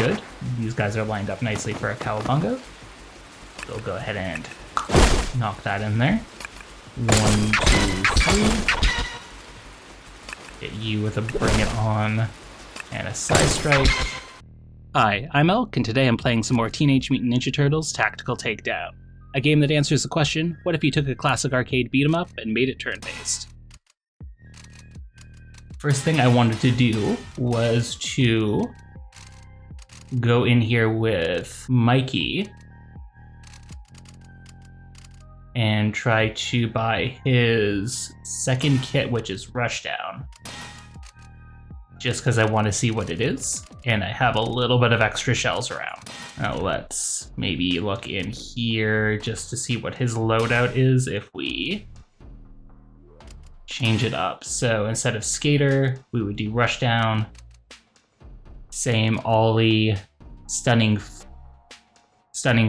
good. These guys are lined up nicely for a cowabunga. So we'll go ahead and knock that in there. 1, 2, 3. Hit you with a bring it on and a side strike. Hi, I'm Alch, and today I'm playing some more Teenage Mutant Ninja Turtles Tactical Takedown. A game that answers the question, what if you took a classic arcade beat-em-up and made it turn-based? First thing I wanted to do was to go in here with Mikey and try to buy his second kit, which is Rushdown. Just because I want to see what it is, and I have a little bit of extra shells around. Now let's maybe look in here just to see what his loadout is if we change it up. So instead of Skater, we would do Rushdown. Same Ollie, Stunning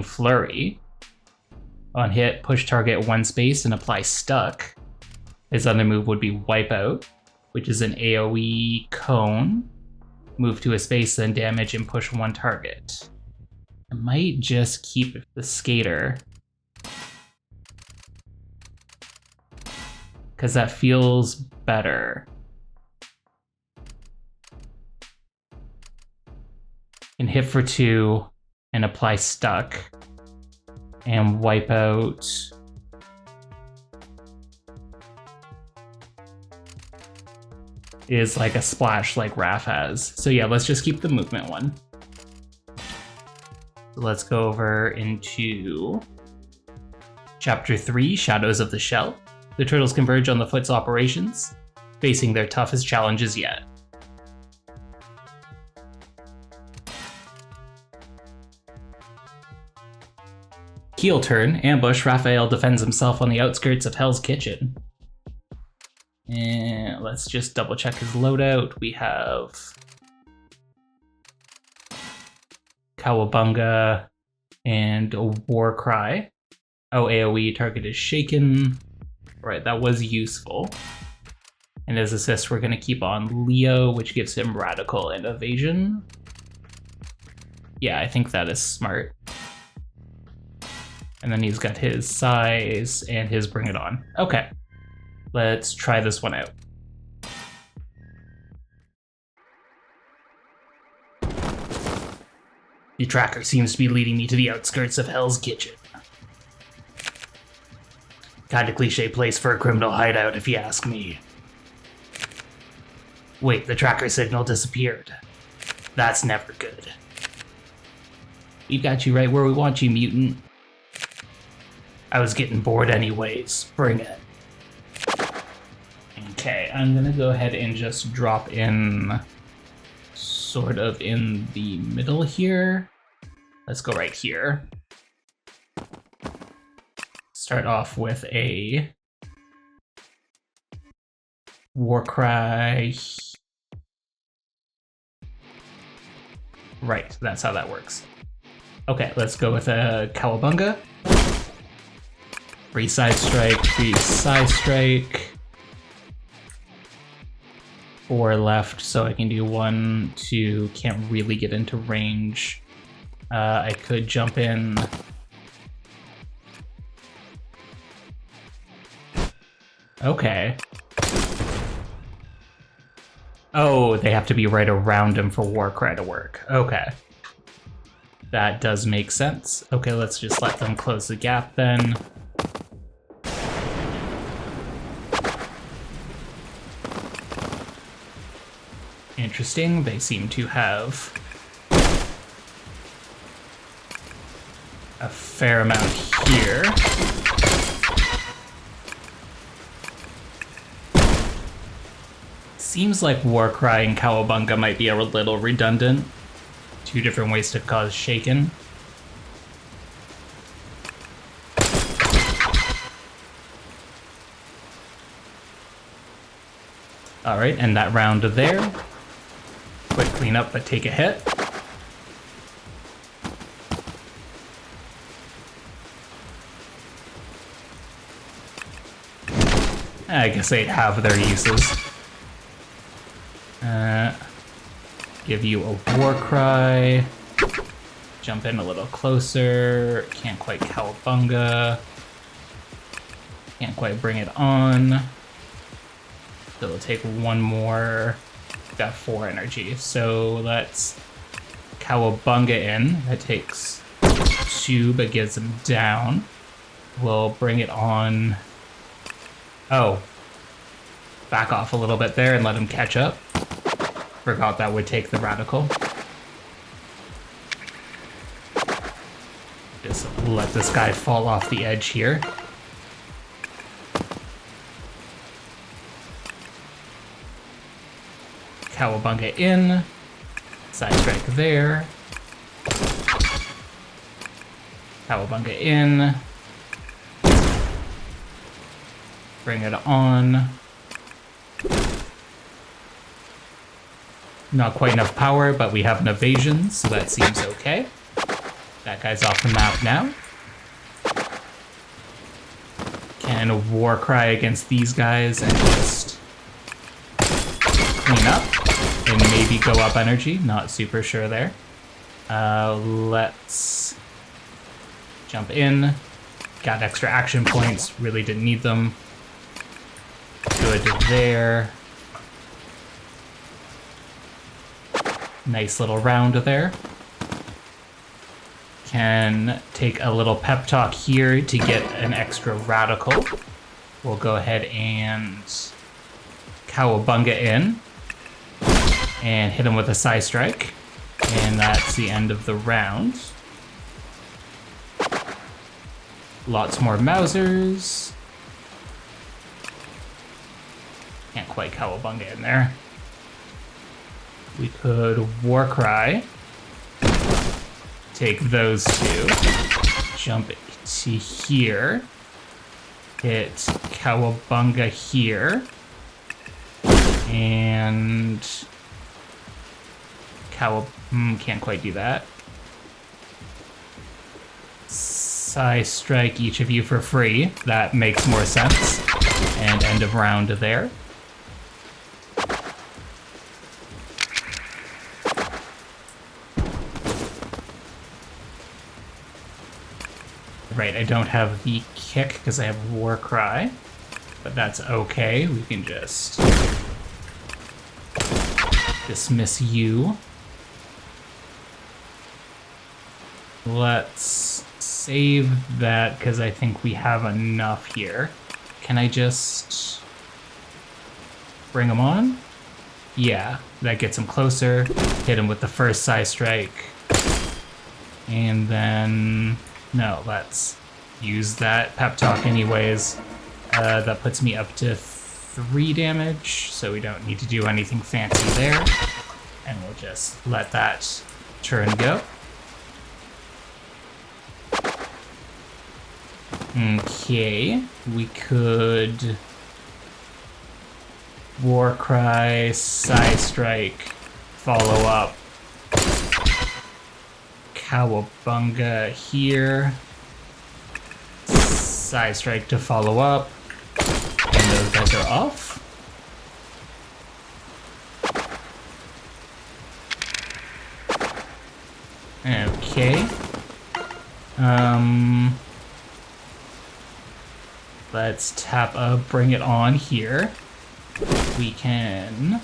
Flurry. On hit, push target 1 space and apply Stuck. His other move would be Wipeout, which is an AoE cone. Move to a space, then damage and push 1 target. I might just keep the Skater, because that feels better. And hit for 2 and apply Stuck. And Wipeout. Is like a splash like Raph has. So yeah, let's just keep the movement one. So let's go over into Chapter 3, Shadows of the Shell. The Turtles converge on the Foot's operations, facing their toughest challenges yet. Heel turn, ambush, Raphael defends himself on the outskirts of Hell's Kitchen. And let's just double check his loadout. We have Cowabunga and a War Cry. Oh, AoE target is shaken. Right, that was useful. And as assist, we're gonna keep on Leo, which gives him Radical and Evasion. Yeah, I think that is smart. And then he's got his Size and his Bring It On. Okay. Let's try this one out. The tracker seems to be leading me to the outskirts of Hell's Kitchen. Kinda cliche place for a criminal hideout, if you ask me. Wait, the tracker signal disappeared. That's never good. We've got you right where we want you, Mutant. I was getting bored anyways. Bring it. Okay, I'm gonna go ahead and just drop in sort of in the middle here. Let's go right here. Start off with a War Cry. Right, that's how that works. Okay, let's go with a Cowabunga. Free side strike, free side strike. 4 left, so I can do 1, 2, can't really get into range. I could jump in. Okay. Oh, they have to be right around him for War Cry to work. Okay. That does make sense. Okay, let's just let them close the gap then. Interesting, they seem to have a fair amount here. Seems like War Cry and Cowabunga might be a little redundant. 2 different ways to cause shaken. Alright, and that round there. Quick cleanup, but take a hit. I guess they have their uses. Give you a War Cry. Jump in a little closer. Can't quite cowabunga. Can't quite bring it on. So we'll take one more. Got 4 energy. So let's cowabunga in. That takes 2, but gets him down. We'll bring it on. Oh. Back off a little bit there and let him catch up. Forgot that would take the radical. Just let this guy fall off the edge here. Cowabunga in. Side strike there. Cowabunga in. Bring it on. Not quite enough power, but we have an evasion, so that seems okay. That guy's off the map now. Can war cry against these guys and just clean up and maybe go up energy. Not super sure there. Let's jump in. Got extra action points. Really didn't need them. Good there. Nice little round there. Can take a little pep talk here to get an extra radical. We'll go ahead and cowabunga in and hit him with a side strike. And that's the end of the round. Lots more Mausers. Can't quite cowabunga in there. We could Warcry. Take those 2. Jump to here. Hit cowabunga here. And can't quite do that. Side strike each of you for free. That makes more sense. And end of round there. Right, I don't have the kick because I have War Cry, but that's okay. We can just dismiss you. Let's save that because I think we have enough here. Can I just bring him on? Yeah, that gets him closer. Hit him with the first side strike. And then... no, let's use that pep talk anyways. That puts me up to 3 damage, so we don't need to do anything fancy there. And we'll just let that turn go. Okay, we could War Cry, Side Strike, follow up. Cowabunga here. Side strike to follow up. And those guys are off. Okay. Let's tap a bring it on here. We can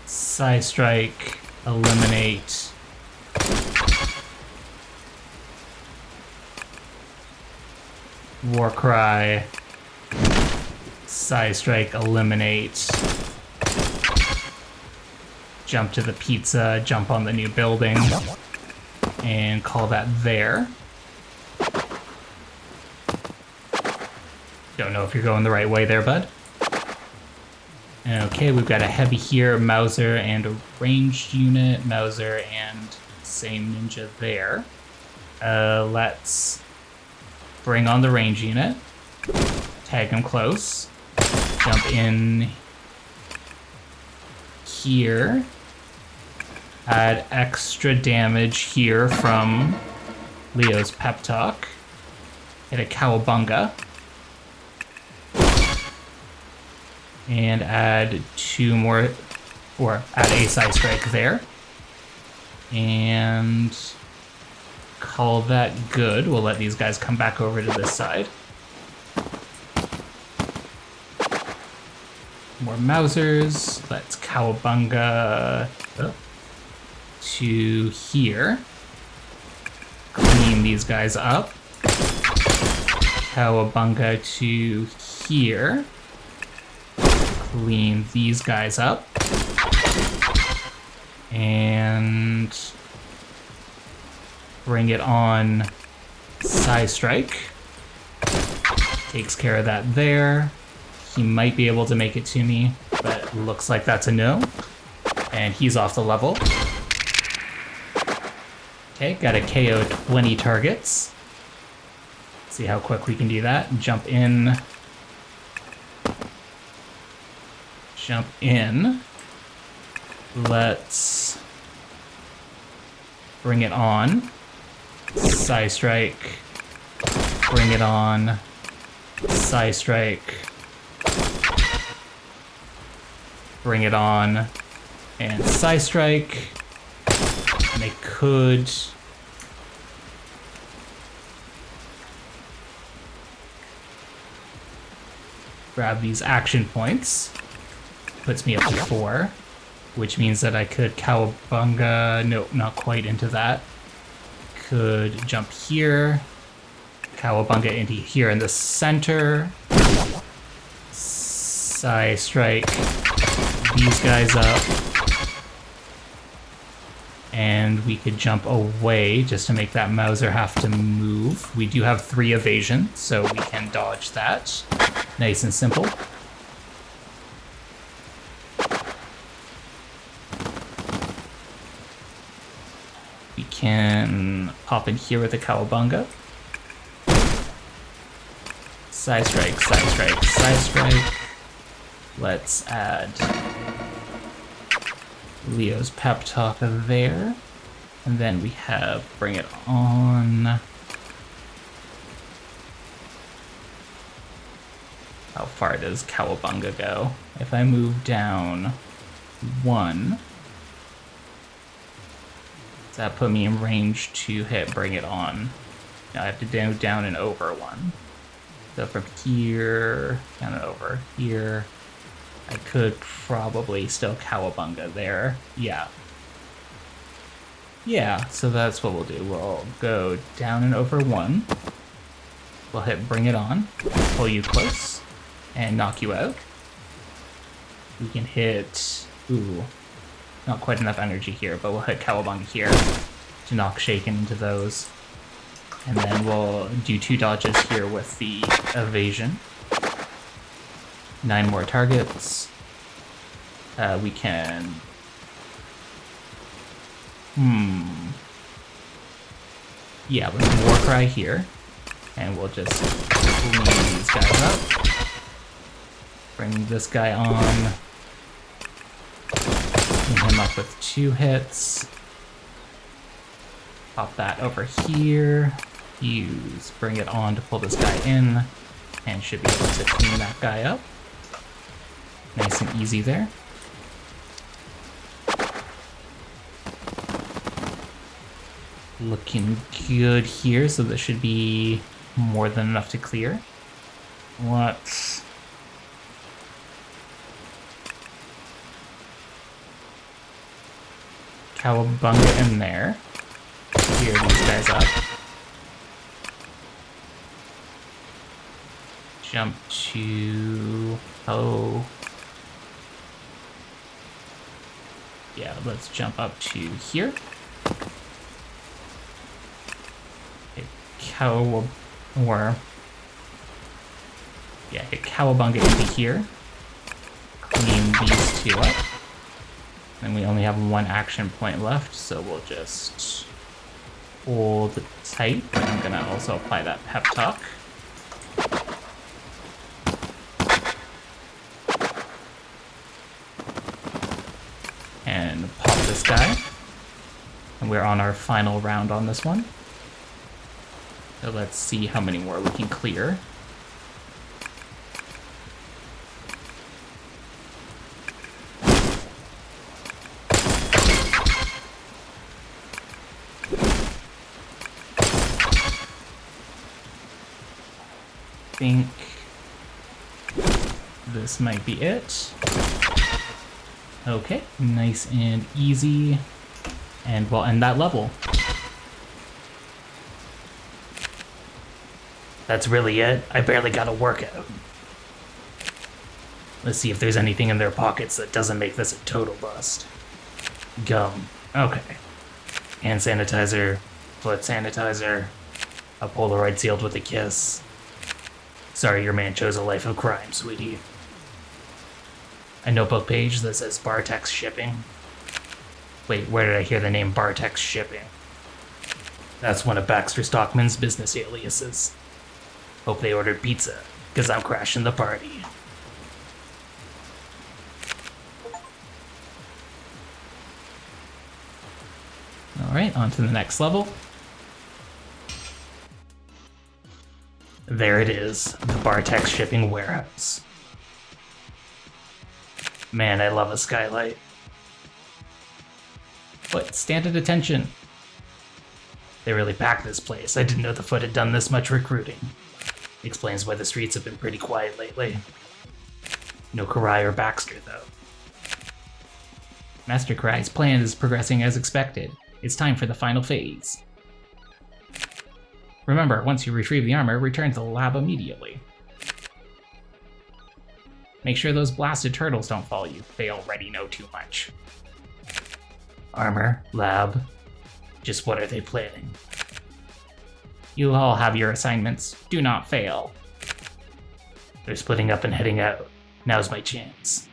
side strike, eliminate. War Cry, Side Strike, eliminate, jump to the pizza, jump on the new building, and call that there. Don't know if you're going the right way there, bud. Okay, we've got a heavy here, Mauser, and a ranged unit, Mauser, and same ninja there. Let's bring on the range unit, tag him close, jump in here, add extra damage here from Leo's pep talk, hit a cowabunga, and add 2 more, or add a side strike there, And call that good. We'll let these guys come back over to this side. More Mausers. Let's Cowabunga to here. Clean these guys up. Cowabunga to here. Clean these guys up. And bring it on Psy Strike. Takes care of that there. He might be able to make it to me, but it looks like that's a no. And he's off the level. Okay, got a KO 20 targets. See how quick we can do that. Jump in. Jump in. Let's bring it on. Psy Strike. Bring it on. Psy Strike. Bring it on. And Psy Strike. And I could grab these action points. Puts me up to 4. Which means that I could Cowabunga, nope, not quite into that. Could jump here, Cowabunga into here in the center. Psy Strike these guys up. And we could jump away just to make that Mauser have to move. We do have 3 evasion, so we can dodge that. Nice and simple. Can pop in here with a Cowabunga. Psy Strike, Psy Strike, Psy Strike. Let's add Leo's Pep Talk there. And then we have Bring It On. How far does Cowabunga go? If I move down 1, that put me in range to hit Bring It On. Now I have to go down and over 1. So from here, down and over here, I could probably still Cowabunga there. Yeah. Yeah, so that's what we'll do. We'll go down and over 1. We'll hit Bring It On, pull you close, and knock you out. We can hit... Ooh. Not quite enough energy here, but we'll hit Cowabunga here to knock Shaken into those. And then we'll do 2 dodges here with the evasion. 9 more targets. We can... Yeah, let's Warcry here. And we'll just clean these guys up. Bring this guy on. Clean him up with 2 hits. Pop that over here. Use Bring It On to pull this guy in. And should be able to clean that guy up. Nice and easy there. Looking good here, so this should be more than enough to clear. Let's... Cowabunga in there. Clear these guys up. Jump to... Oh... Yeah, let's jump up to here. Hit hit Cowabunga into here. Clean these 2 up. And we only have 1 action point left, so we'll just hold tight. And I'm gonna also apply that pep talk. And pop this guy. And we're on our final round on this one. So let's see how many more we can clear. think this might be it. Okay, nice and easy. And we'll end that level. That's really it. I barely got a workout. Let's see if there's anything in their pockets that doesn't make this a total bust. Gum. Okay. Hand sanitizer, foot sanitizer, a Polaroid sealed with a kiss. Sorry your man chose a life of crime, sweetie. A notebook page that says Bartex Shipping. Wait, where did I hear the name Bartex Shipping? That's one of Baxter Stockman's business aliases. Hope they ordered pizza, because I'm crashing the party. Alright, on to the next level. There it is, the Bartex Shipping Warehouse. Man, I love a Skylight. But stand at attention. They really packed this place. I didn't know the Foot had done this much recruiting. Explains why the streets have been pretty quiet lately. No Karai or Baxter, though. Master Karai's plan is progressing as expected. It's time for the final phase. Remember, once you retrieve the armor, return to the lab immediately. Make sure those blasted turtles don't follow you. They already know too much. Armor, lab, just what are they planning? You all have your assignments. Do not fail. They're splitting up and heading out. Now's my chance.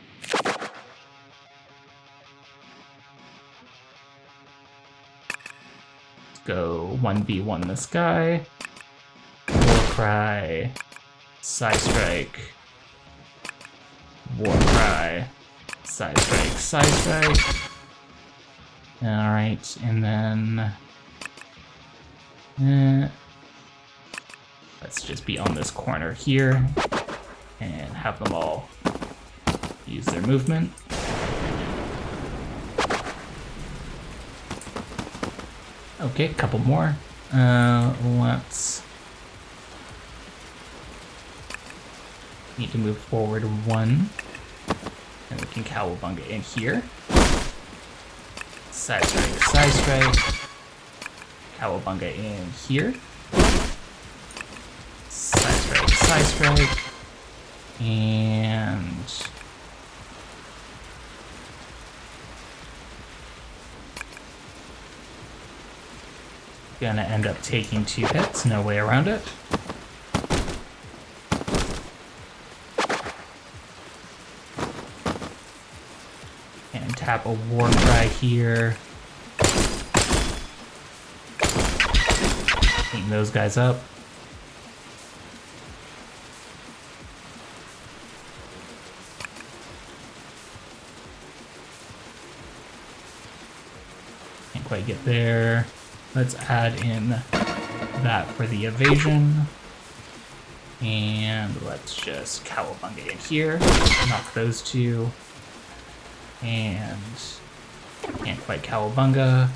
Go 1v1 this guy. Warcry. Side Strike. Warcry. Side Strike. Side Strike. Alright, and then... let's just be on this corner here. And have them all use their movement. Okay, a couple more. Let's... need to move forward one. And we can Cowabunga in here. Side Strike, Side Strike. Cowabunga in here. Side Strike, Side Strike. And... gonna end up taking 2 hits, no way around it. And tap a Warcry here. Clean those guys up. Can't quite get there. Let's add in that for the evasion. And let's just Cowabunga in here. Knock those 2. And can't quite Cowabunga.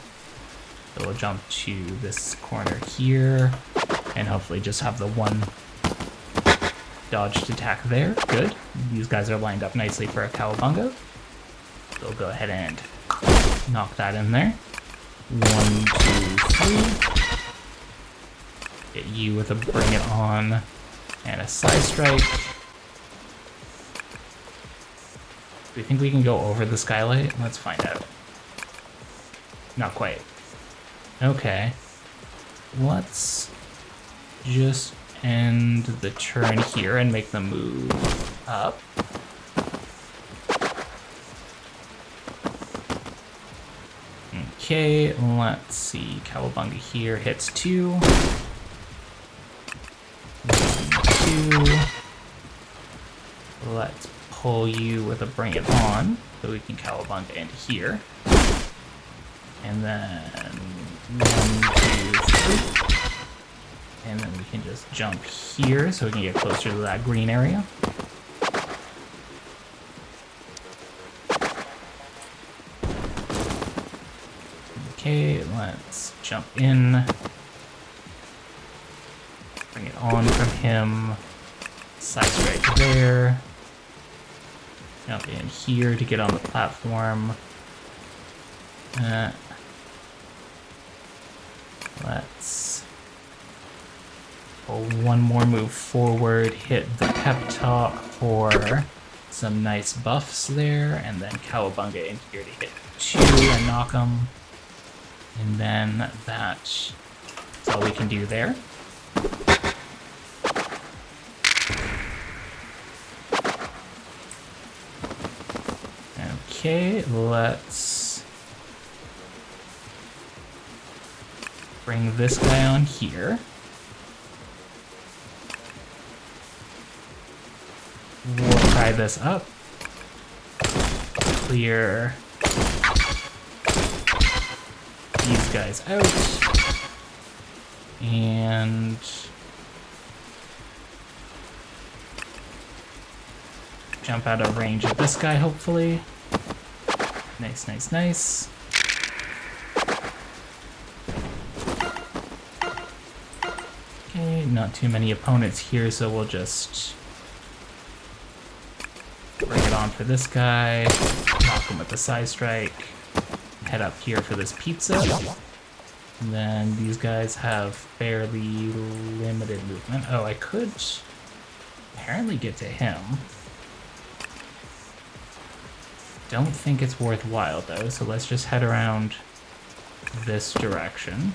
So we'll jump to this corner here. And hopefully just have the 1 dodged attack there. Good. These guys are lined up nicely for a Cowabunga. So we'll go ahead and knock that in there. 1, 2, 3. Hit you with a Bring It On and a Side Strike. Do you think we can go over the Skylight? Let's find out. Not quite. Okay. Let's just end the turn here and make them move up. Okay, let's see. Cowabunga here hits 2. 1, 2. Let's pull you with a Bring It On so we can Cowabunga into here. And then 1, 2, 3. And then we can just jump here so we can get closer to that green area. Okay, let's jump in. Bring it on from him. Side strike there. Jump in here to get on the platform. Let's pull one more move forward, hit the pep talk for some nice buffs there, and then Cowabunga in here to hit 2 and knock them. And then that's all we can do there. Okay, let's bring this guy on here. We'll try this up. Clear these guys out. And jump out of range of this guy, hopefully. Nice, nice, nice. Okay, not too many opponents here, so we'll just bring it on for this guy, knock him with the side strike, head up here for this pizza. And then these guys have fairly limited movement. Oh, I could apparently get to him. Don't think it's worthwhile though, so let's just head around this direction.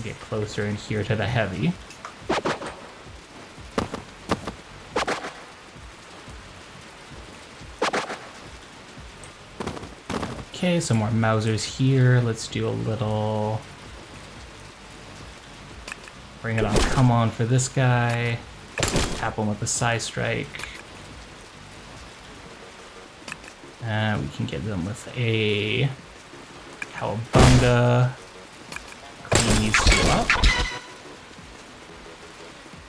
Get closer in here to the heavy. Okay, some more Mausers here. Let's do a little... Bring it on, come on for this guy. Tap him with the side strike. We can get them with a Cowabunga. Clean these two up.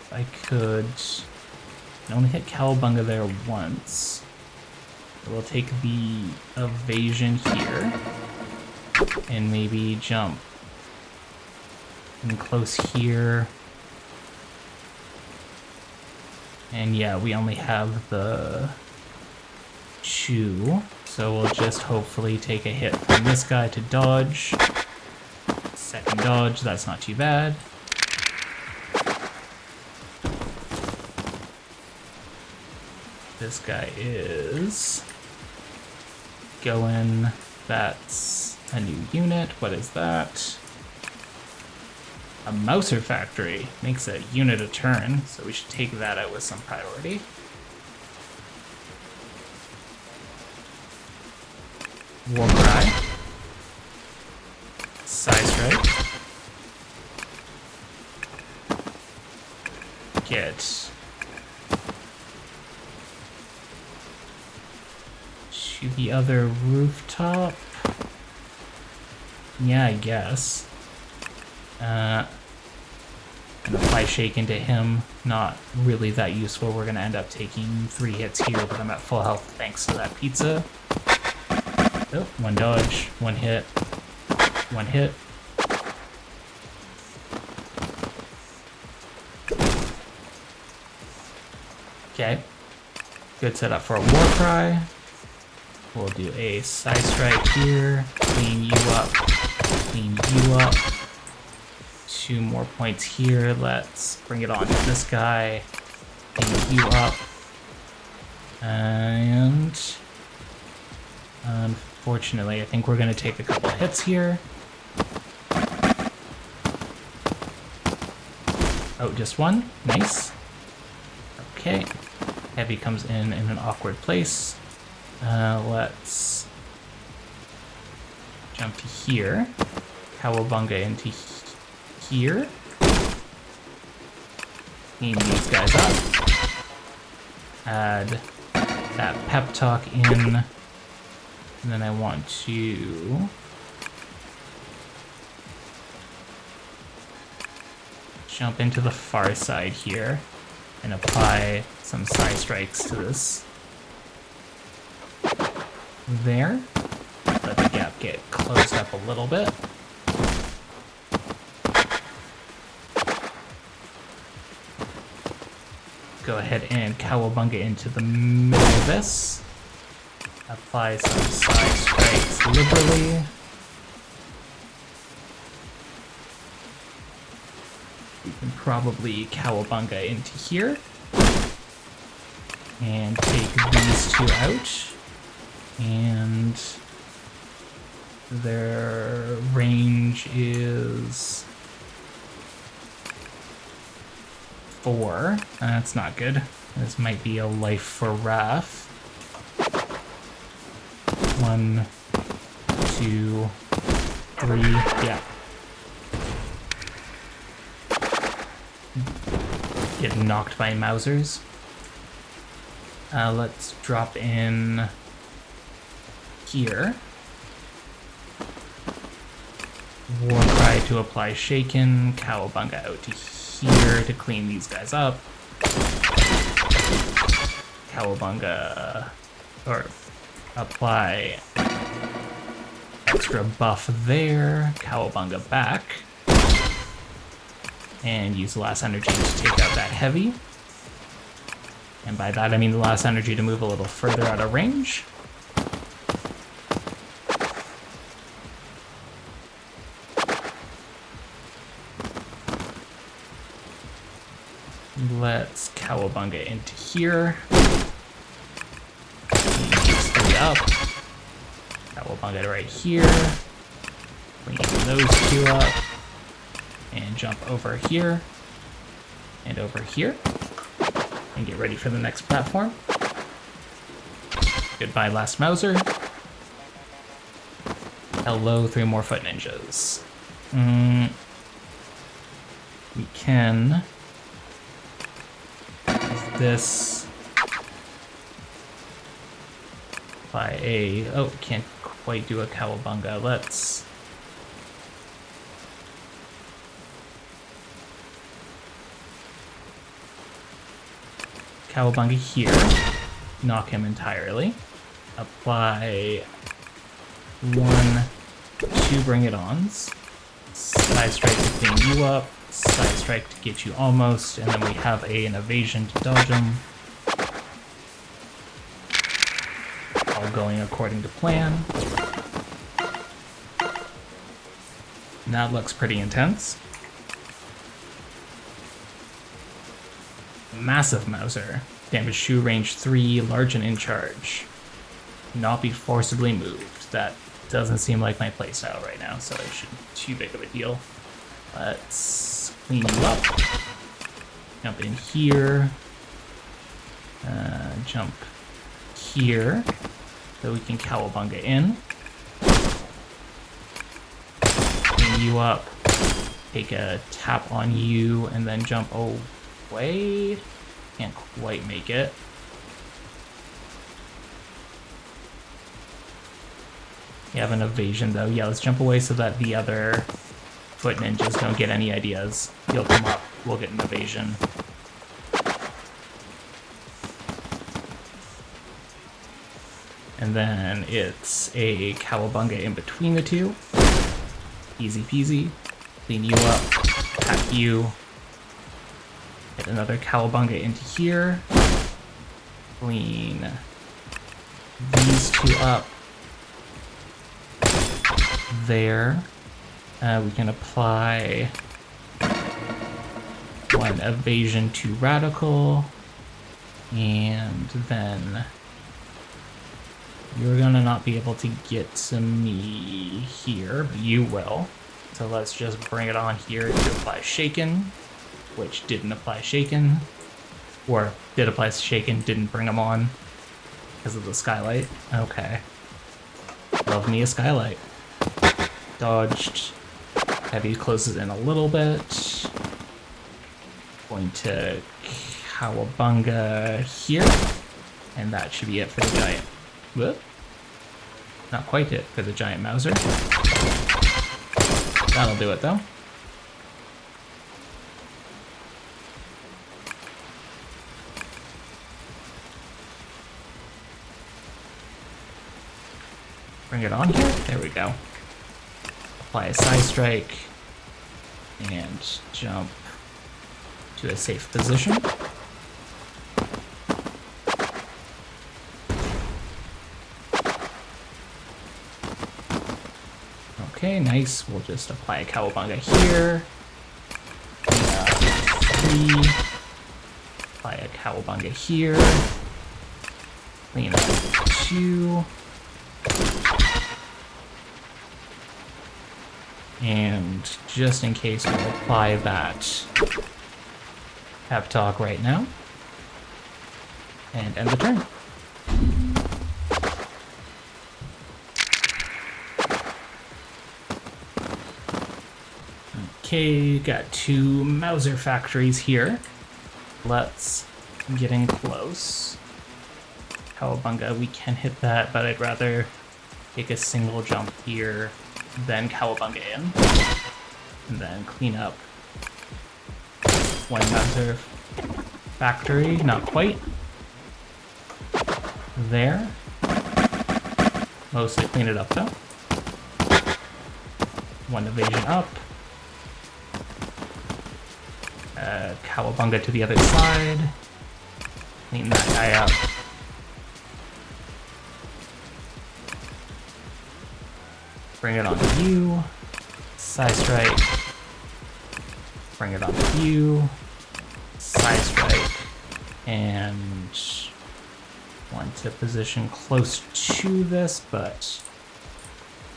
If I could only hit Cowabunga there once. We'll take the evasion here and maybe jump in close here. And yeah, we only have the chew, so we'll just hopefully take a hit from this guy to dodge. Second dodge, that's not too bad. This guy is going, that's a new unit. What is that? A Mouser Factory. Makes a unit a turn, so we should take that out with some priority. War Cry. Side Strike. Get to the other rooftop. Yeah, I guess. And apply Shake into him. Not really that useful. We're gonna end up taking 3 hits here, but I'm at full health thanks to that pizza. Oh, 1 dodge, 1 hit, 1 hit. Okay. Good setup for a War Cry. We'll do a side strike here. Clean you up. Clean you up. 2 more points here. Let's bring it on to this guy. Clean you up. And unfortunately, I think we're going to take a couple hits here. Oh, just 1. Nice. Okay. Heavy comes in an awkward place. Let's jump to here. Cowabunga into here. Clean these guys up. Add that pep talk in. And then I want to jump into the far side here and apply some side strikes to this. There. Let the gap get closed up a little bit. go ahead and cowabunga into the middle of this. Apply some side strikes liberally. We can probably cowabunga into here. And take these two out. And their range is 4. That's not good. This might be a life for Raph. 1, 2, 3, yeah. Get knocked by Mausers. Let's drop in here. War Cry to apply Shaken, Cowabunga out to here to clean these guys up. Cowabunga, or apply extra buff there, Cowabunga back, and use the last energy to take out that heavy. And by that I mean the last energy to move a little further out of range. Let's Cowabunga into here. Use 3 up. Cowabunga right here. Bring those 2 up. And jump over here. And over here. And get ready for the next platform. Goodbye, last Mauser. Hello, 3 more foot ninjas. We can... this by a... oh, can't quite do a Cowabunga. Let's... Cowabunga here. Knock him entirely. Apply 1, 2 bring it ons. Side strike to clean you up. Side strike to get you almost, and then we have an evasion to dodge him. All going according to plan. And that looks pretty intense. Massive Mauser. Damage shoe range 3, large and in charge. Not be forcibly moved. That doesn't seem like my playstyle right now, so it shouldn't be too big of a deal. Let's clean you up. Jump in here. Jump here. So we can Cowabunga in. Clean you up. Take a tap on you and then jump away. Can't quite make it. You have an evasion though. Yeah, let's jump away so that the other foot ninjas don't get any ideas. He'll come up, we'll get an evasion. And then it's a Cowabunga in between the 2. Easy peasy. Clean you up, attack you. Get another Cowabunga into here. Clean these 2 up. There. We can apply 1 evasion to radical. And then you're gonna not be able to get to me here, but you will. So let's just bring it on here to apply Shaken. Which didn't apply Shaken, or did apply Shaken, didn't bring them on because of the Skylight. Okay. Love me a Skylight. Dodged. Heavy closes in a little bit. Going to Cowabunga here. And that should be it for the giant. Whoop. Not quite it for the giant Mauser. That'll do it though. Bring it on here. There we go. Apply a side strike and jump to a safe position. Okay, nice. We'll just apply a cowabunga here. 3. Apply a cowabunga here. Clean up 2. And just in case, we'll apply that pep talk right now. And end the turn. Okay, got 2 Mauser factories here. Let's get in close. Cowabunga, we can hit that, but I'd rather take a single jump here, then cowabunga in, and then clean up 1 Mauser factory. Not quite. There. Mostly clean it up though. 1 evasion up. Cowabunga to the other side. Clean that guy up. Bring it onto you. Side strike. Bring it onto you. Side strike. And want to position close to this, but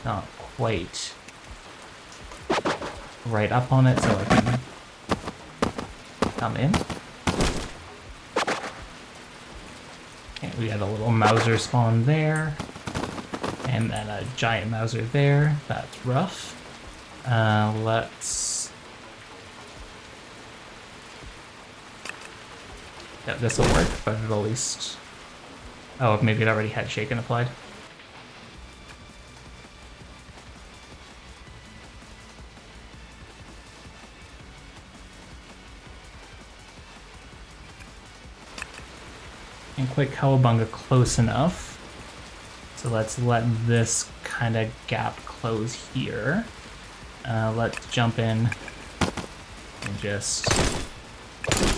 not quite right up on it, so I can come in. Okay, we got a little Mauser spawn there, and then a giant Mauser there. That's rough. Let's... Yeah, this will work, but at least... Oh, maybe it already had Shaken applied. Can't quite cowabunga close enough. So let's let this kind of gap close here. Let's jump in and just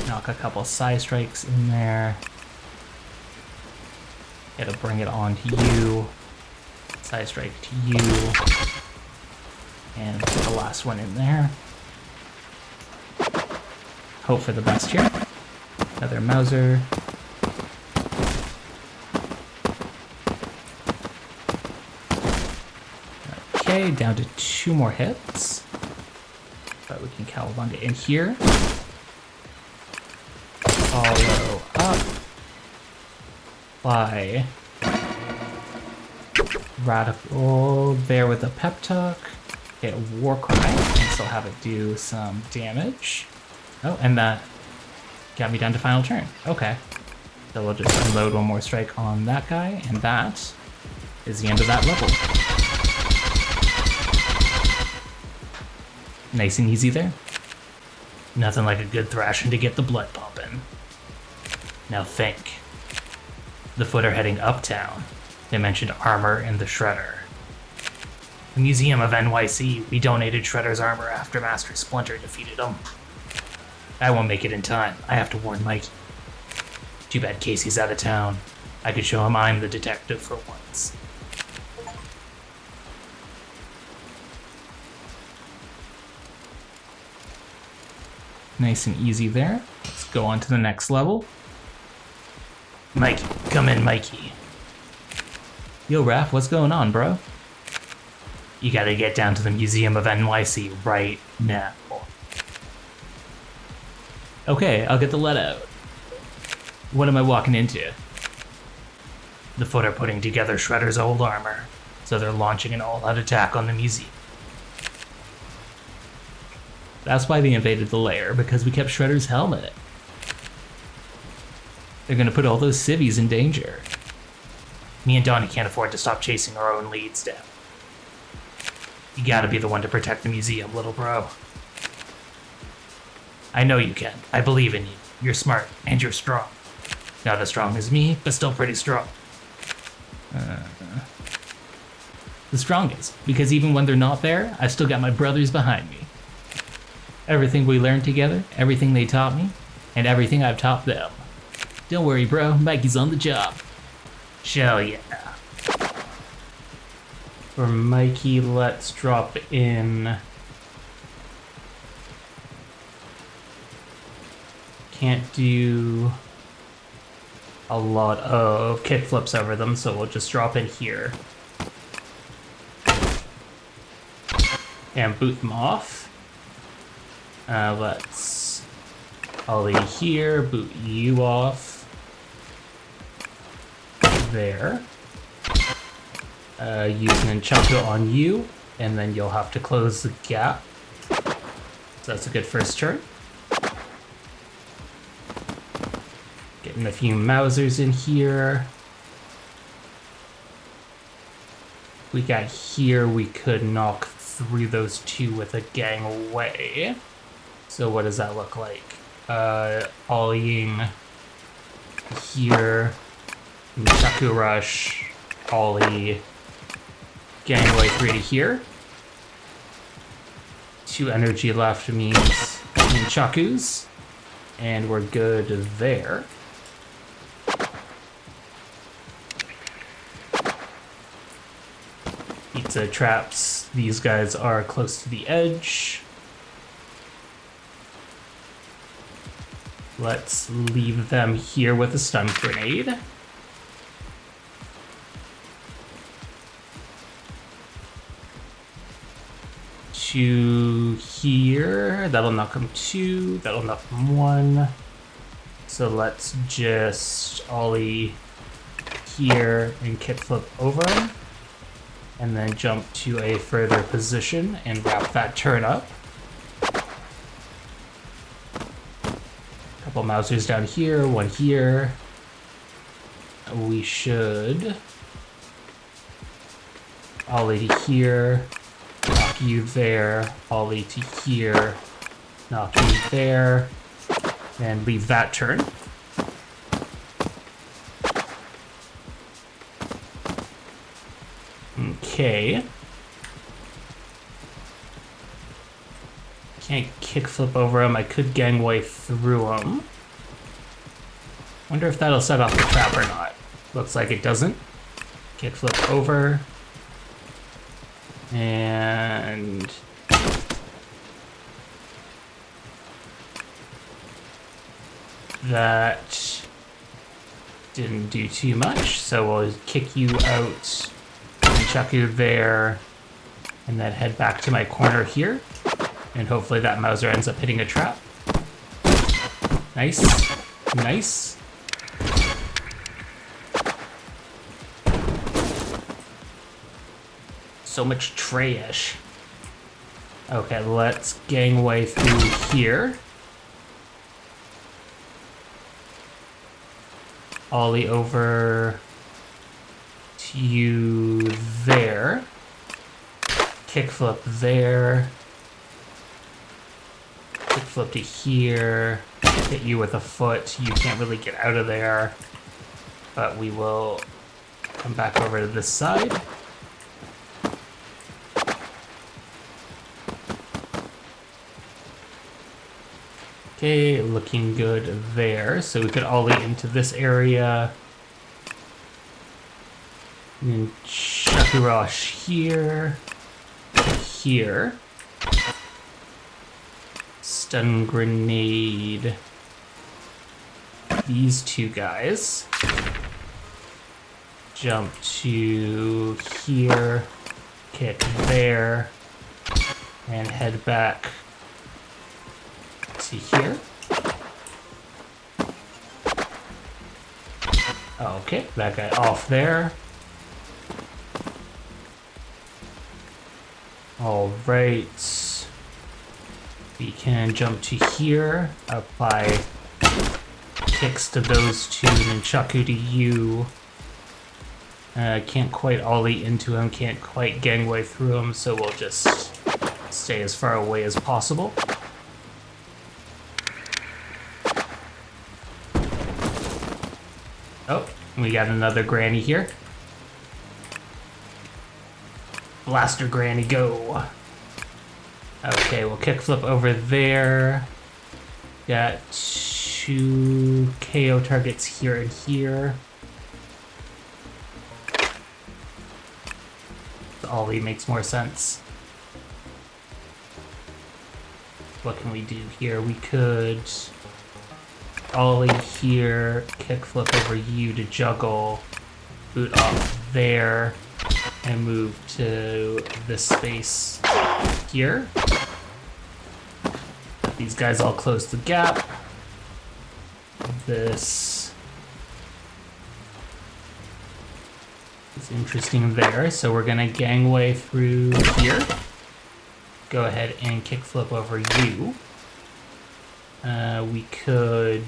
knock a couple side strikes in there. It'll bring it on to you. Side strike to you. And put the last one in there. Hope for the best here. Another Mauser. Okay, down to 2 more hits. But we can cowabunga in here. Follow up. Apply radical there with a pep talk. Hit war cry and still have it do some damage. Oh, and that got me down to final turn. Okay. So we'll just unload 1 more strike on that guy, and that is the end of that level. Nice and easy there. Nothing like a good thrashing to get the blood pumping. Now think. The Foot are heading uptown. They mentioned armor in the Shredder. The Museum of NYC, we donated Shredder's armor after Master Splinter defeated him. I won't make it in time. I have to warn Mikey. Too bad Casey's out of town. I could show him I'm the detective for once. Nice and easy there. Let's go on to the next level. Mikey, come in, Mikey. Yo, Raph, what's going on, bro? You gotta get down to the Museum of NYC right now. Okay, I'll get the let out. What am I walking into? The Foot are putting together Shredder's old armor, so they're launching an all-out attack on the museum. That's why they invaded the lair, because we kept Shredder's helmet. They're gonna put all those civvies in danger. Me and Donnie can't afford to stop chasing our own leads down. You gotta be the one to protect the museum, little bro. I know you can. I believe in you. You're smart, and you're strong. Not as strong as me, but still pretty strong. The strongest, because even when they're not there, I've still got my brothers behind me. Everything we learned together, everything they taught me, and everything I've taught them. Don't worry, bro. Mikey's on the job. Shell yeah. For Mikey, let's drop in. Can't do a lot of kickflips over them, so we'll just drop in here. And boot them off. Let's ollie here, boot you off. There. You can chunk it on you, and then you'll have to close the gap. So that's a good first turn. Getting a few Mausers in here. We got here, we could knock through those two with a gangway. So what does that look like? Ollieing here, Chaku Rush, ollie, gangway 3 to here. 2 energy left means Chakus, and we're good there. Pizza traps, these guys are close to the edge. Let's leave them here with a stun grenade. To here, that'll knock them 2, that'll knock them 1. So let's just ollie here and kickflip over them. And then jump to a further position and wrap that turn up. Couple Mausers down here, 1 here. We should ollie to here, knock you there, ollie to here, knock you there, and leave that turn. Okay. Can't kickflip over him. I could gangway through him. Wonder if that'll set off the trap or not. Looks like it doesn't. Kickflip over. And that didn't do too much, so we'll kick you out. Chuck you there, and then head back to my corner here, and hopefully that Mauser ends up hitting a trap. Nice, nice. So much trash. Okay, let's gangway through here. Ollie over to you there. Kickflip there. Kickflip to here. Hit you with a foot. You can't really get out of there. But we will come back over to this side. Okay, looking good there. So we could ollie into this area. And then Shakurosh here. Here. Stun grenade. These 2 guys. Jump to here. Kick there. And head back to here. Okay, that guy off there. All right. We can jump to here, apply kicks to those 2, and then Chaku to you. Can't quite ollie into him, can't quite gangway through him, so we'll just stay as far away as possible. Oh, we got another granny here. Blaster granny, go. Okay, we'll kickflip over there. Got 2 KO targets here and here. ollie makes more sense. What can we do here? We could ollie here, kickflip over you to juggle, boot off there, and move to this space here. These guys all close the gap. This is interesting there, so we're gonna gangway through here. Go ahead and kickflip over you. We could...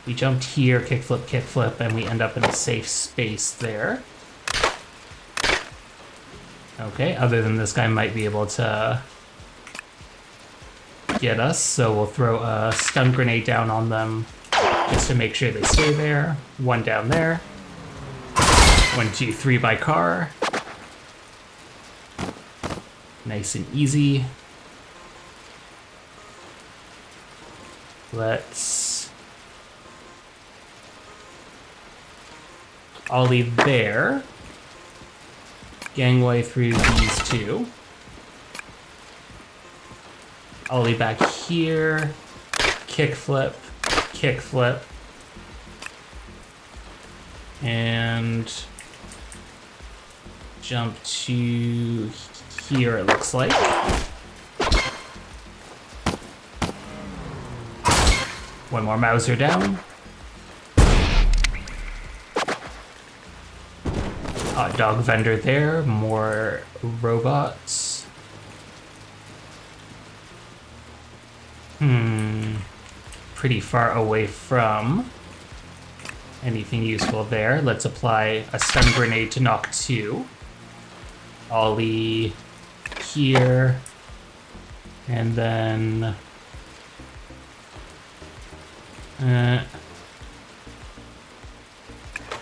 We jumped here, kickflip, and we end up in a safe space there. Okay, other than this guy might be able to get us, so we'll throw a stun grenade down on them just to make sure they stay there. One down there. 1, 2, 3 by car. Nice and easy. Let's ollie there. Gangway through these two. Ollie back here. Kickflip. Kickflip. And jump to here, it looks like. One more Mauser down. Hot dog vendor there, more robots. Pretty far away from anything useful there. Let's apply a stun grenade to knock 2. Ollie here. And then...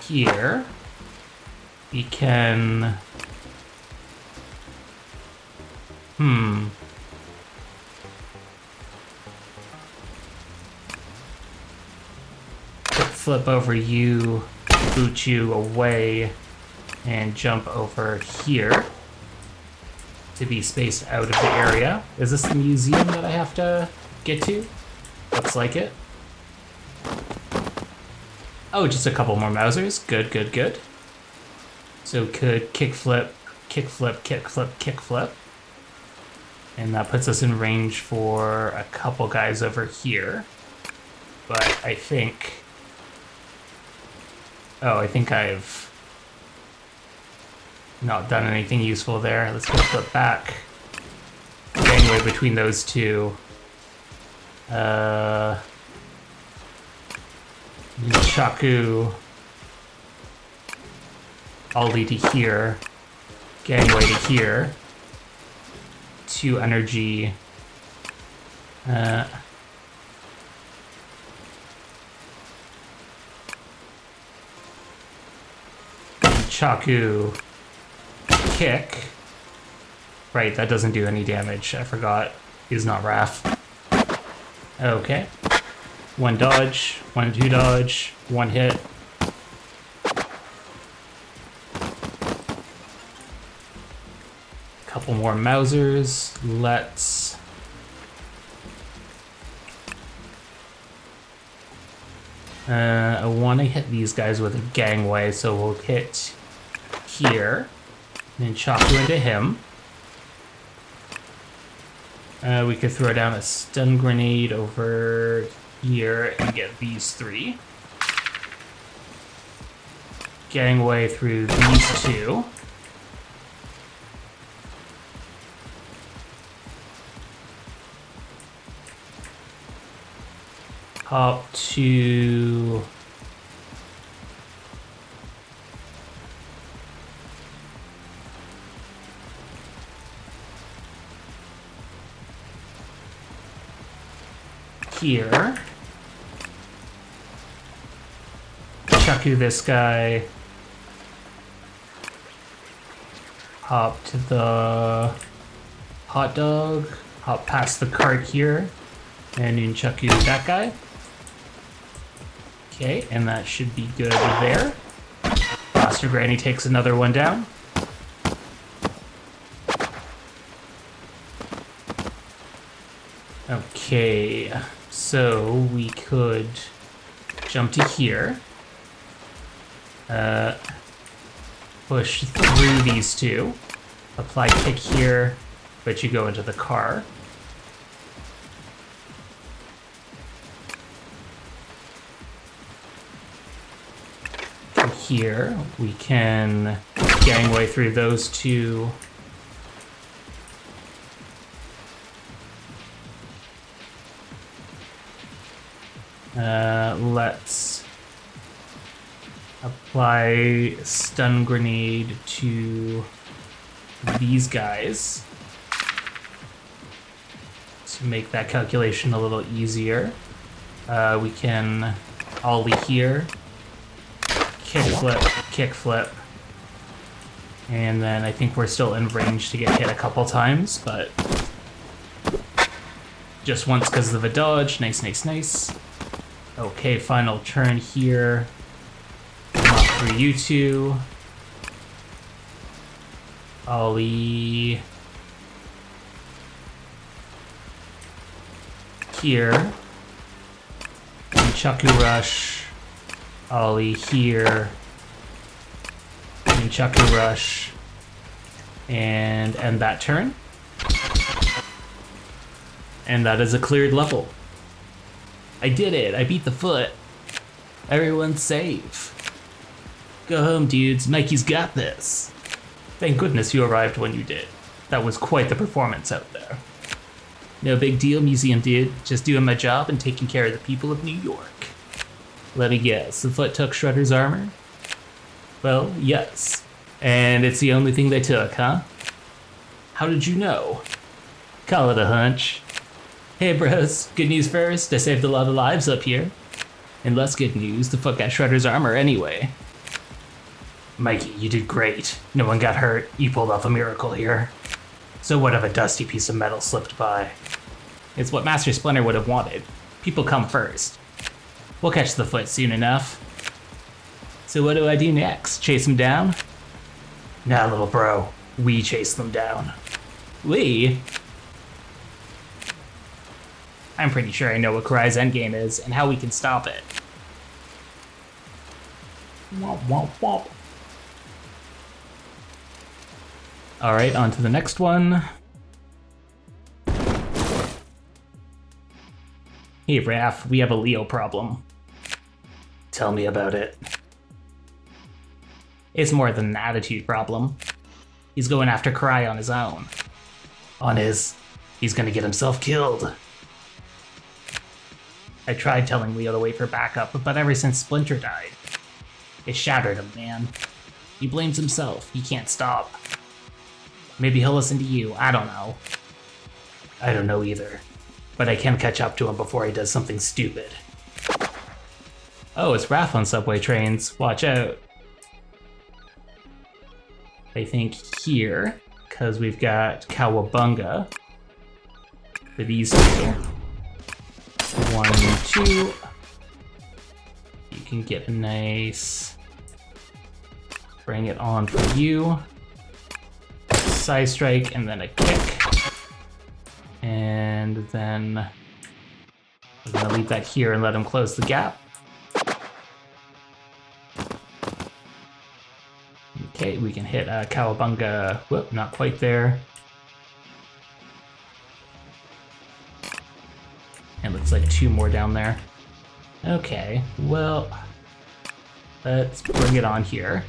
here. We can... Flip over you, boot you away, and jump over here to be spaced out of the area. Is this the museum that I have to get to? Looks like it. Oh, just a couple more Mausers. Good, good, good. So could kickflip, kickflip, kickflip, kickflip. And that puts us in range for a couple guys over here. But I think... Oh, I think I've not done anything useful there. Let's go flip back. Gangway between those two. Chaku. Ollie to here. Gangway to here. 2 energy. Chaku. Kick. Right, that doesn't do any damage. I forgot. He's not Raph. Okay. 1 dodge. 1, 2 dodge. 1 hit. Couple more Mausers. Let's... I want to hit these guys with a gangway, so we'll hit here. And then chop you into him. We could throw down a stun grenade over here and get these 3. Gangway through these 2. Hop to... here. Chaku this guy. Hop to the hot dog. Hop past the cart here. And Nunchaku that guy. Okay, and that should be good there. Blaster Granny takes another one down. Okay, so we could jump to here. Push through these two. Apply kick here, but you go into the car. From here, we can gangway through those two. Let's apply stun grenade to these guys to make that calculation a little easier. We can ollie here, kick flip, and then I think we're still in range to get hit a couple times, but just once because of a dodge. Nice, nice, nice. Okay, final turn here. Knock through you two. Ollie here. Nunchaku rush. Ollie here. Nunchaku rush. And end that turn. And that is a cleared level. I did it. I beat the foot. Everyone's safe. Go home, dudes. Mikey's got this. Thank goodness you arrived when you did. That was quite the performance out there. No big deal, museum dude. Just doing my job and taking care of the people of New York. Let me guess, the foot took Shredder's armor? Well, yes. And it's the only thing they took, huh? How did you know? Call it a hunch. Hey bros, good news first, I saved a lot of lives up here. And less good news, the foot got Shredder's armor anyway. Mikey, you did great. No one got hurt, you pulled off a miracle here. So what if a dusty piece of metal slipped by? It's what Master Splinter would have wanted. People come first. We'll catch the foot soon enough. So what do I do next? Chase them down? Nah, little bro. We chase them down. We? I'm pretty sure I know what Kurai's endgame is and how we can stop it. Womp womp womp. Alright, on to the next one. Hey Raph, we have a Leo problem. Tell me about it. It's more than an attitude problem. He's going after Kurai on his own. He's gonna get himself killed. I tried telling Leo to wait for backup, but ever since Splinter died, it shattered him, man. He blames himself. He can't stop. Maybe he'll listen to you. I don't know. I don't know either. But I can catch up to him before he does something stupid. Oh, it's Raph on subway trains. Watch out. I think here, because we've got Cowabunga for these two. 1, 2. You can get a nice. Bring it on for you. Side strike and then a kick. And then we're gonna leave that here and let him close the gap. Okay, we can hit Cowabunga. Whoop, not quite there. And looks like 2 more down there. Okay, well, let's bring it on here.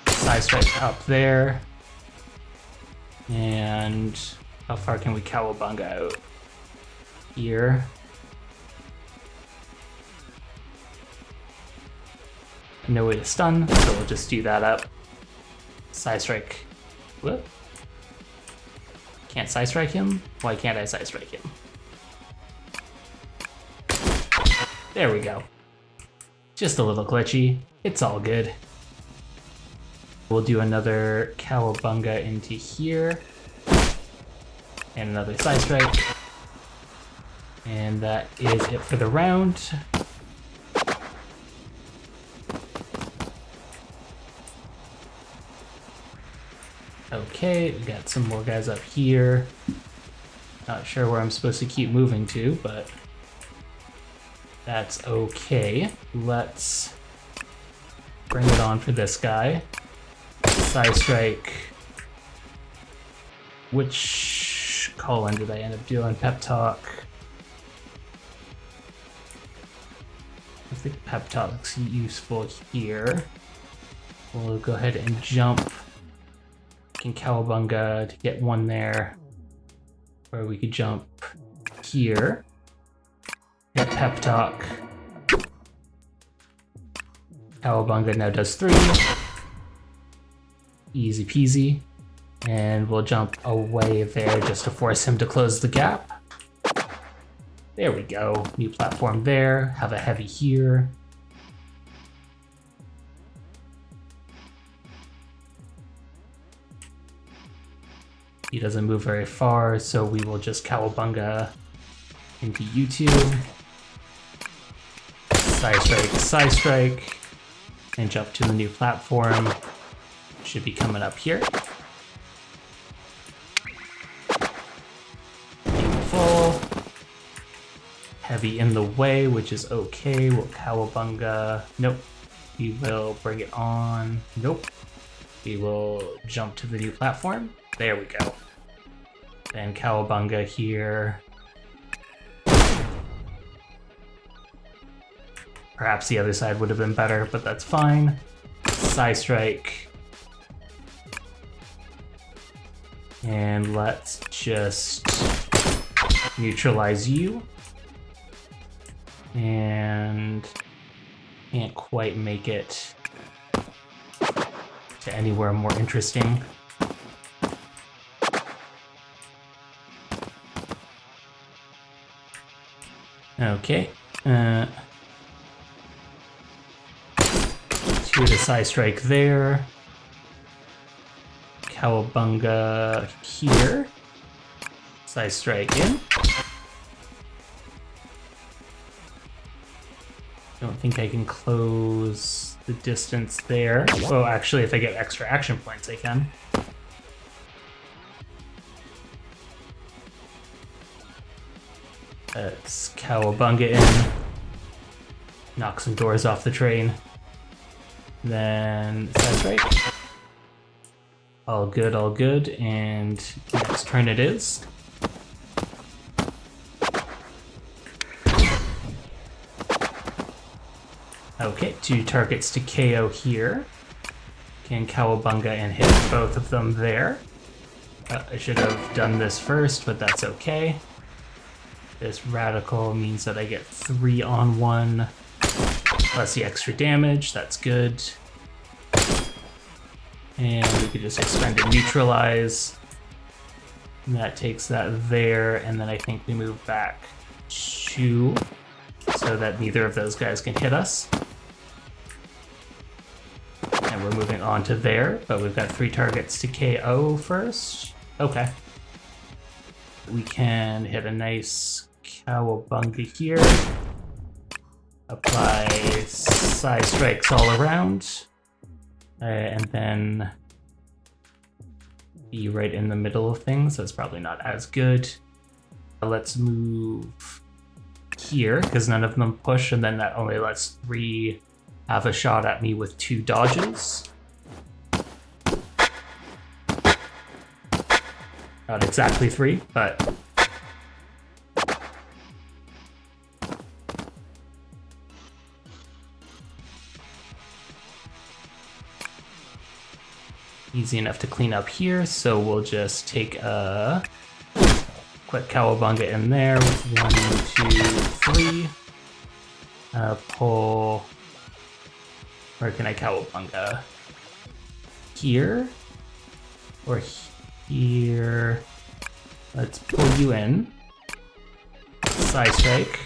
Side strike up there. And how far can we Cowabunga out? Here. No way to stun, so we'll just do that up. Side strike. Whoop. Can't side strike him? Why can't I side strike him? There we go. Just a little glitchy. It's all good. We'll do another Cowabunga into here. And another side strike. And that is it for the round. Okay, we got some more guys up here. Not sure where I'm supposed to keep moving to, but that's okay. Let's bring it on for this guy. Side strike. Which colon did I end up doing? Pep talk. I think pep talk's useful here. We'll go ahead and jump. Can cowabunga to get one there. Or we could jump here. Hit pep talk. Cowabunga now does 3. Easy peasy. And we'll jump away there just to force him to close the gap. There we go. New platform there. Have a heavy here. He doesn't move very far, so we will just cowabunga into U2. Side strike, and jump to the new platform. Should be coming up here. Full. Heavy in the way, which is okay. We'll cowabunga. Nope. We will bring it on. Nope. We will jump to the new platform. There we go. Then cowabunga here. Perhaps the other side would have been better, but that's fine. Side strike. And let's just neutralize you. And can't quite make it to anywhere more interesting. Okay. To the side strike there. Cowabunga here. Side strike in. Don't think I can close the distance there. Oh, actually, if I get extra action points, I can. Let's cowabunga in. Knock some doors off the train. Then side strike. All good, and next turn it is. Okay, 2 targets to KO here. Can cowabunga and hit both of them there. I should have done this first, but that's okay. This radical means that I get 3 on 1, plus the extra damage, that's good. And we could just expend and neutralize. And that takes that there, and then I think we move back 2, so that neither of those guys can hit us. And we're moving on to there, but we've got 3 targets to KO first. Okay. We can hit a nice cowabunga here. Apply side strikes all around. And then be right in the middle of things. That's probably not as good. Let's move here, because none of them push, and then that only lets 3 have a shot at me with 2 dodges. Not exactly 3, but easy enough to clean up here, so we'll just take a quick cowabunga in there. 1, 2, 3. Pull. Where can I cowabunga? Here? Or here? Let's pull you in. Side strike.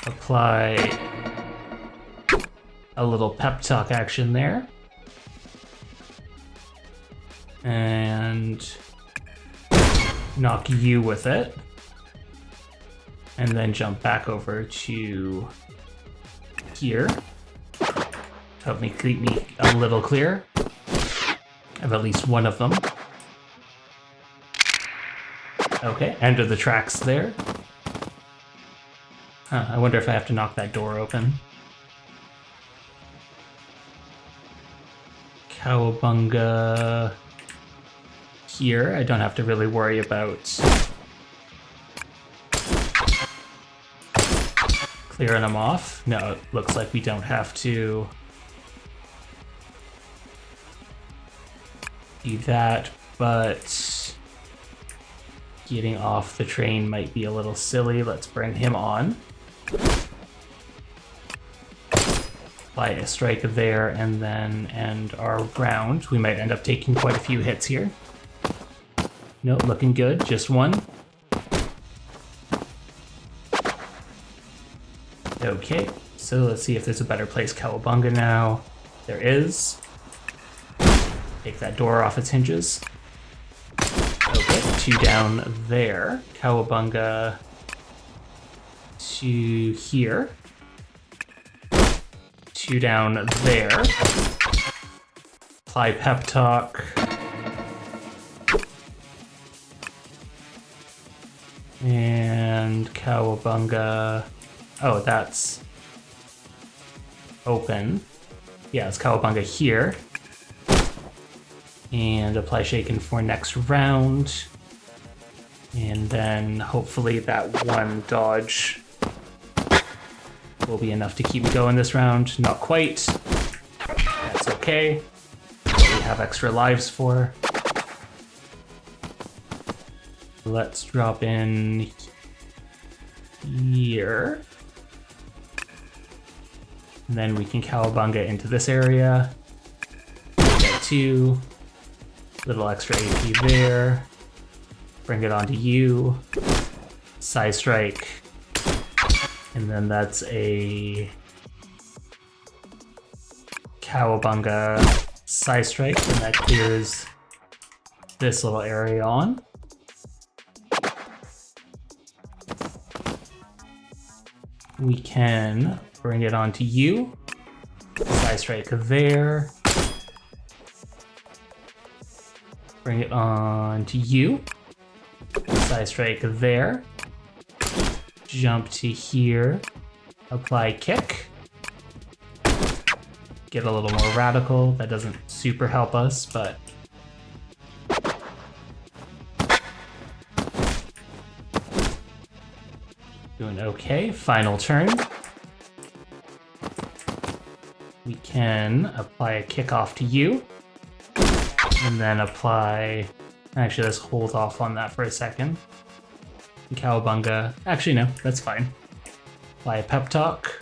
Apply a little pep talk action there. knock you with it, and then jump back over to here. Help me keep me a little clear of at least one of them. Okay, end of the tracks there. Huh, I wonder if I have to knock that door open. Cowabunga here. I don't have to really worry about clearing them off. No, it looks like we don't have to do that, but getting off the train might be a little silly. Let's bring him on. Apply a strike there and then end our round. We might end up taking quite a few hits here. No, looking good, just one. Okay, so let's see if there's a better place. Cowabunga now. There is. Take that door off its hinges. Okay, 2 down there. Cowabunga to here. 2 down there. Apply pep talk. And Cowabunga. Oh, that's open. Yeah, it's Cowabunga here. And apply shaken for next round. And then hopefully that one dodge will be enough to keep me going this round. Not quite. That's okay. We have extra lives for. Let's drop in here. And then we can Cowabunga into this area. Get 2. Little extra AP there. Bring it onto you. Side strike. And then that's a Cowabunga side strike, and that clears this little area on. We can bring it onto you. Side strike there. Bring it on to you. Side strike there. Jump to here. Apply kick. Get a little more radical. That doesn't super help us, but doing okay. Final turn. We can apply a kickoff to you. And then apply... Actually, let's hold off on that for a second. Cowabunga... Actually, no, that's fine. Apply a pep talk.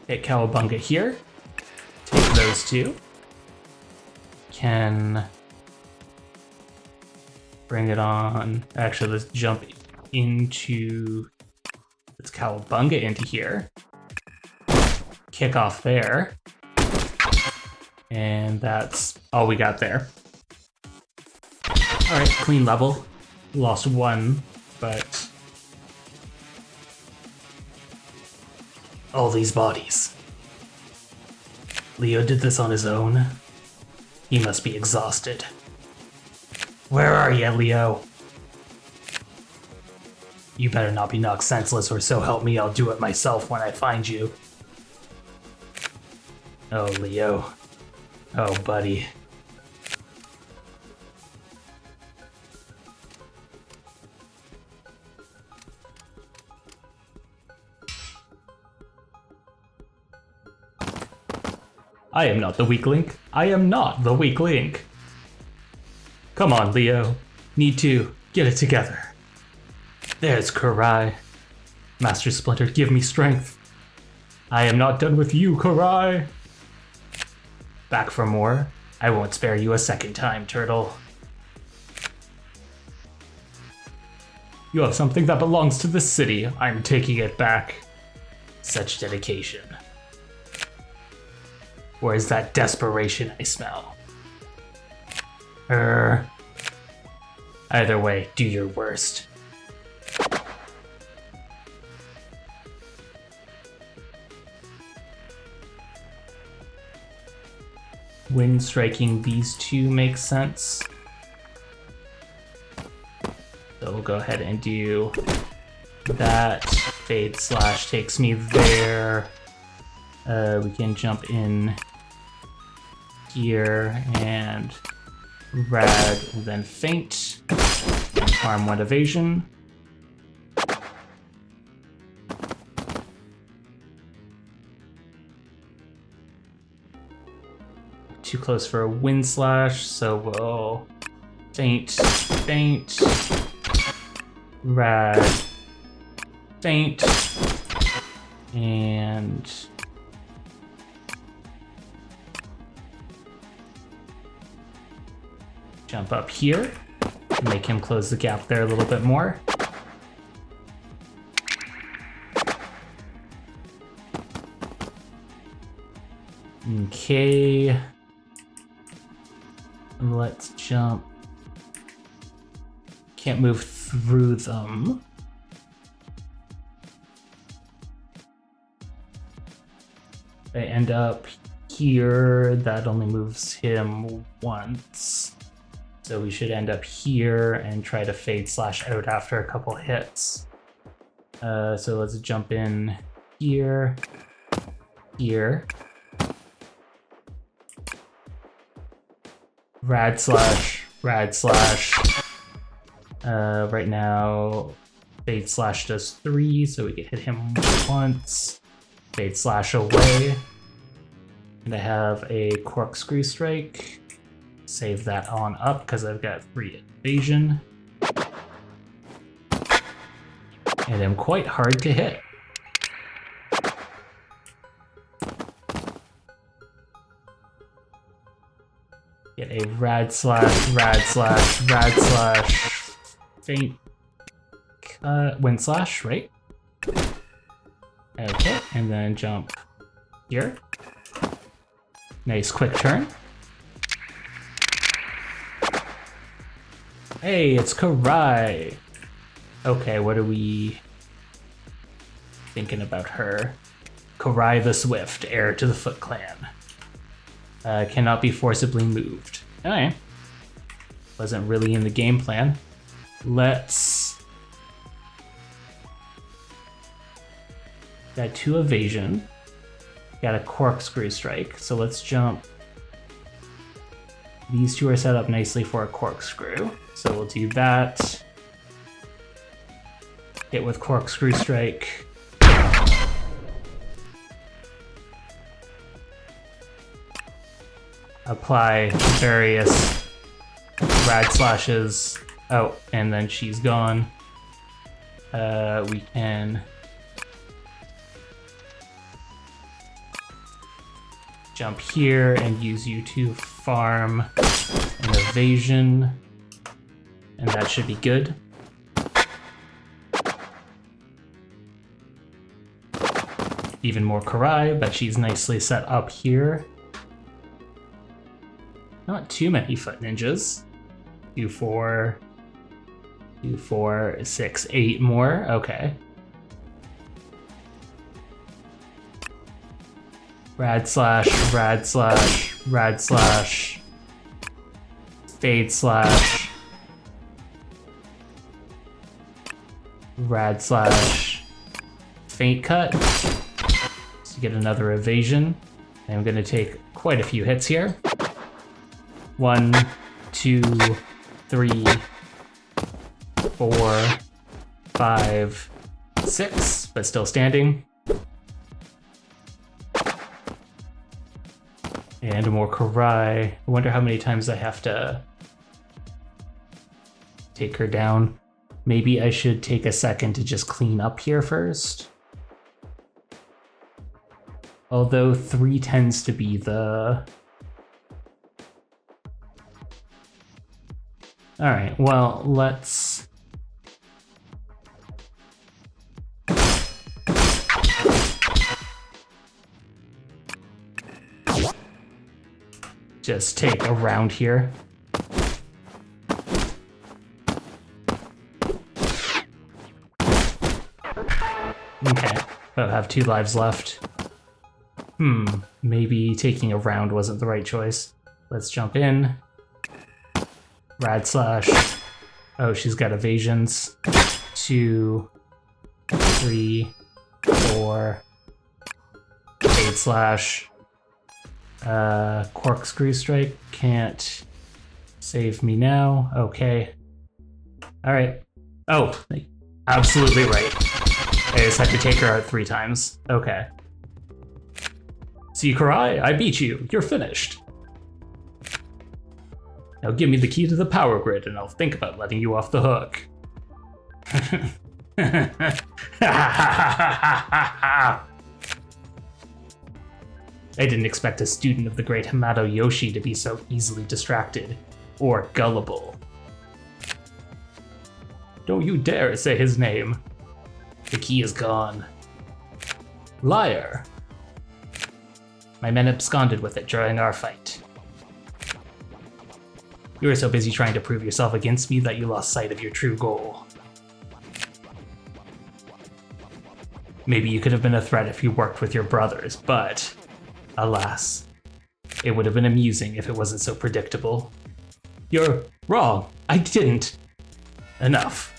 Hit Cowabunga here. Take those 2. Can... Bring it on... Actually, let's jump into... Let's Cowabunga into here. Kick off there. And that's all we got there. Alright, clean level. Lost 1, but... All these bodies. Leo did this on his own. He must be exhausted. Where are you, Leo? You better not be knocked senseless, or so help me, I'll do it myself when I find you. Oh, Leo. Oh, buddy. I am not the weak link. I am not the weak link. Come on, Leo. Need to get it together. There's Karai. Master Splinter, give me strength. I am not done with you, Karai. Back for more? I won't spare you a second time, Turtle. You have something that belongs to the city. I'm taking it back. Such dedication. Where is that desperation I smell? her. Either way, do your worst. Wind striking these two makes sense. So we'll go ahead and do that. Fade slash takes me there. We can jump in here and rad and then feint. Harm 1 evasion. Too close for a wind slash, so we'll feint, rad, feint, and jump up here, make him close the gap there a little bit more. Okay. Let's jump. Can't move through them. They end up here. That only moves him once. So we should end up here and try to fade slash out after a couple hits. So let's jump in here, here. Rad slash, rad slash. Right now, fade slash does 3, so we can hit him once. Fade slash away. And I have a corkscrew strike. Save that on up because I've got 3 evasion. And I'm quite hard to hit. Get a rad slash, rad slash, rad slash, feint, wind slash, right? Okay, and then jump here. Nice quick turn. Hey, it's Karai. Okay, what are we thinking about her? Karai the Swift, heir to the Foot Clan. Cannot be forcibly moved. Alright. Wasn't really in the game plan. Let's... Got 2 evasion. Got a corkscrew strike, so let's jump. These 2 are set up nicely for a corkscrew, so we'll do that. Hit with corkscrew strike. Apply various rad slashes. Oh, and then she's gone. We can jump here and use you to farm an evasion, and that should be good. Even more Karai, but she's nicely set up here. Not too many foot ninjas. 2, 4, 2, 4, 6, 8 more. Okay. Rad slash, rad slash, rad slash, fade slash, rad slash, feint cut. So get another evasion. And I'm going to take quite a few hits here. 1, 2, 3, 4, 5, 6, but still standing. And more Karai. I wonder how many times I have to take her down. Maybe I should take a second to just clean up here first. Although 3 tends to be the... Alright, well, let's... just take a round here. Okay, but I have 2 lives left. Maybe taking a round wasn't the right choice. Let's jump in. Rad slash. Oh, she's got evasions. 2, 3, 4. 8 slash. Corkscrew strike can't save me now. Okay. Alright. Oh, absolutely right. I just had to take her out 3 times. Okay. See, Karai, I beat you. You're finished. Now give me the key to the power grid and I'll think about letting you off the hook. I didn't expect a student of the great Hamato Yoshi to be so easily distracted. Or gullible. Don't you dare say his name. The key is gone. Liar. My men absconded with it during our fight. You were so busy trying to prove yourself against me that you lost sight of your true goal. Maybe you could have been a threat if you worked with your brothers, but alas, it would have been amusing if it wasn't so predictable. You're wrong. I didn't. Enough.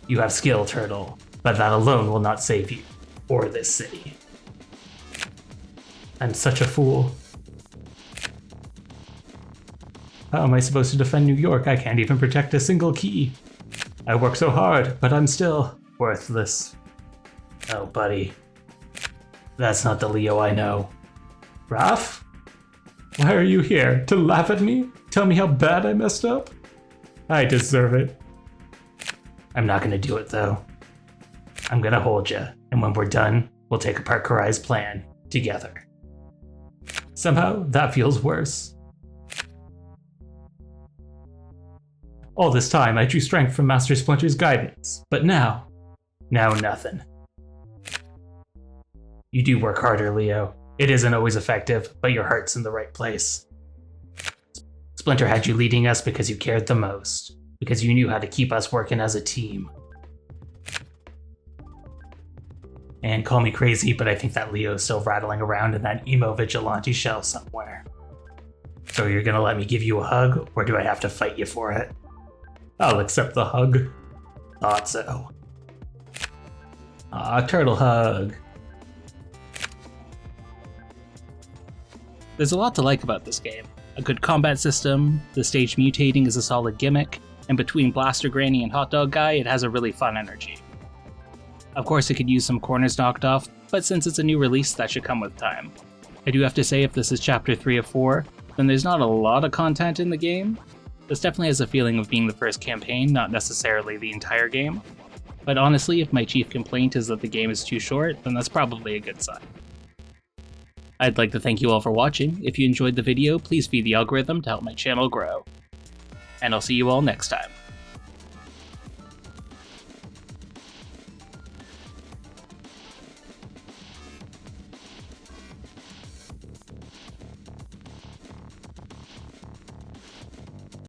You have skill, Turtle, but that alone will not save you, or this city. I'm such a fool. How am I supposed to defend New York? I can't even protect a single key. I work so hard, but I'm still worthless. Oh, buddy. That's not the Leo I know. Raph? Why are you here? To laugh at me? Tell me how bad I messed up? I deserve it. I'm not gonna do it, though. I'm gonna hold you, and when we're done, we'll take apart Karai's plan together. Somehow, that feels worse. All this time, I drew strength from Master Splinter's guidance, but now nothing. You do work harder, Leo. It isn't always effective, but your heart's in the right place. Splinter had you leading us because you cared the most, because you knew how to keep us working as a team. And call me crazy, but I think that Leo's still rattling around in that emo vigilante shell somewhere. So you're gonna let me give you a hug, or do I have to fight you for it? I'll accept the hug. Thought so. Turtle hug. There's a lot to like about this game. A good combat system, the stage mutating is a solid gimmick, and between Blaster Granny and Hot Dog Guy, it has a really fun energy. Of course, it could use some corners knocked off, but since it's a new release, that should come with time. I do have to say, if this is chapter 3 of 4, then there's not a lot of content in the game. This definitely has a feeling of being the first campaign, not necessarily the entire game. But honestly, if my chief complaint is that the game is too short, then that's probably a good sign. I'd like to thank you all for watching. If you enjoyed the video, please feed the algorithm to help my channel grow. And I'll see you all next time.